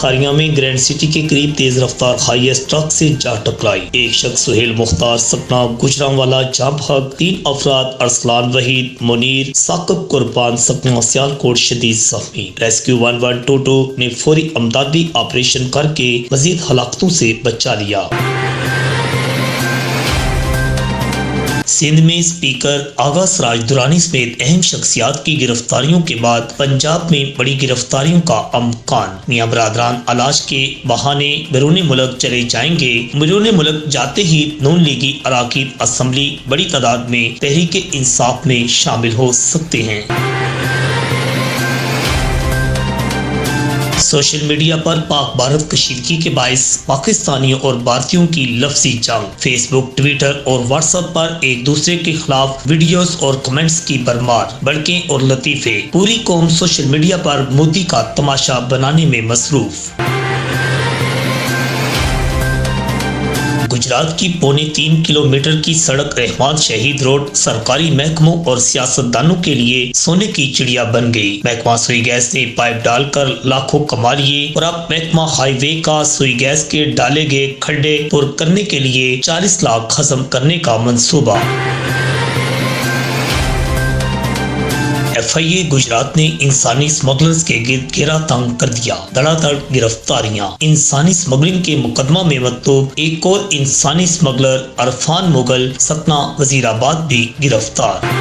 کھاریاں میں grand city کے قریب تیز رفتار ہائی ایس ٹرک سے جا ٹکرائی۔ ایک شخص سہیل مختار سپنا گجرانوالا جاں بحق، 3 افراد ارسلان وحید، منیر ثاقب قربان سپنا سیالکوٹ شدید زخمی۔ ریسکیو 1122 نے فوری امدادی آپریشن کر کے مزید ہلاکتوں سے بچا لیا۔ سندھ میں اسپیکر آغا سراج درانی سمیت اہم شخصیات کی گرفتاریوں کے بعد پنجاب میں بڑی گرفتاریوں کا امکان۔ میاں برادران علاج کے بہانے بیرون ملک چلے جائیں گے۔ بیرون ملک جاتے ہی نون لیگی اراکین اسمبلی بڑی تعداد میں تحریک انصاف میں شامل ہو سکتے ہیں۔ سوشل میڈیا پر پاک بھارت کشیدگی کے باعث پاکستانیوں اور بھارتیوں کی لفظی جنگ۔ فیس بک، ٹویٹر اور واٹس ایپ پر ایک دوسرے کے خلاف ویڈیوز اور کمنٹس کی بھرمار، بڑکیں اور لطیفے۔ پوری قوم سوشل میڈیا پر مودی کا تماشا بنانے میں مصروف۔ گجرات کی 3.25 کلومیٹر کی سڑک رحمان شہید روڈ سرکاری محکموں اور سیاستدانوں کے لیے سونے کی چڑیا بن گئی۔ محکمہ سوئی گیس نے پائپ ڈال کر لاکھوں کما لیے اور اب محکمہ ہائی وے کا سوئی گیس کے ڈالے گئے کھڈے پر کرنے کے لیے 40 لاکھ ختم کرنے کا منصوبہ۔ FIA گجرات نے انسانی اسمگلرز کے گرد گھیرا تنگ کر دیا۔ دھڑا دھڑ گرفتاریاں۔ انسانی اسمگلنگ کے مقدمہ میں مطلوب ایک اور انسانی اسمگلر عرفان مغل ستنا وزیر آباد بھی گرفتار۔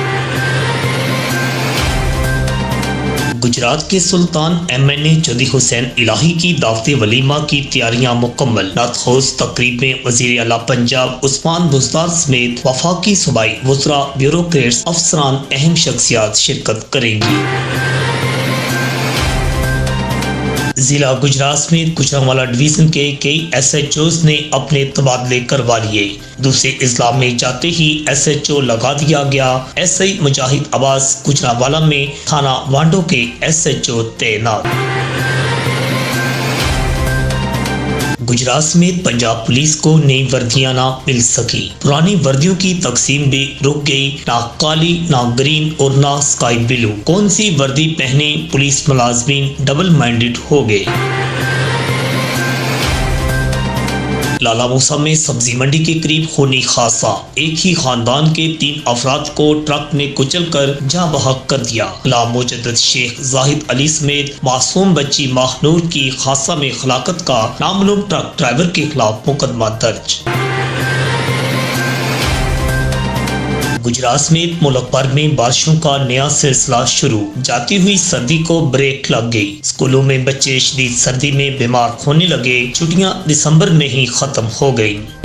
گجرات کے سلطان MNA چودھری حسین الہی کی دعوت ولیمہ کی تیاریاں مکمل۔ نعت خوش تقریب میں وزیر اعلیٰ پنجاب عثمان بزدار سمیت وفاقی صوبائی وزراء، بیوروکریٹس، افسران، اہم شخصیات شرکت کریں گی۔ ضلع گجرات سمیت گجرانوالا ڈویژن کے کئی SHOs نے اپنے تبادلے کروا لیے۔ دوسرے اضلاع میں جاتے ہی SHO لگا دیا گیا۔ SI مجاہد عباس گجرانوالا میں تھانہ وانڈو کے SHO تعینات۔ گجرات سمیت پنجاب پولیس کو نئی وردیاں نہ مل سکی۔ پرانی وردیوں کی تقسیم بھی رک گئی۔ نہ کالی، نہ گرین اور نہ سکائی بلو۔ کون سی وردی پہنے، پولیس ملازمین ڈبل مائنڈڈ ہو گئے۔ لالا موسیٰ میں سبزی منڈی کے قریب خونی حادثہ۔ ایک ہی خاندان کے 3 افراد کو ٹرک نے کچل کر جاں بحق کر دیا۔ غلام مجدد شیخ زاہد علی سمیت معصوم بچی ماہ نور کی حادثہ میں ہلاکت کا نامعلوم ٹرک ڈرائیور کے خلاف مقدمہ درج۔ گجرات سمیت ملک بھر میں بارشوں کا نیا سلسلہ شروع۔ جاتی ہوئی سردی کو بریک لگ گئی۔ اسکولوں میں بچے شدید سردی میں بیمار ہونے لگے۔ چھٹیاں دسمبر میں ہی ختم ہو گئیں۔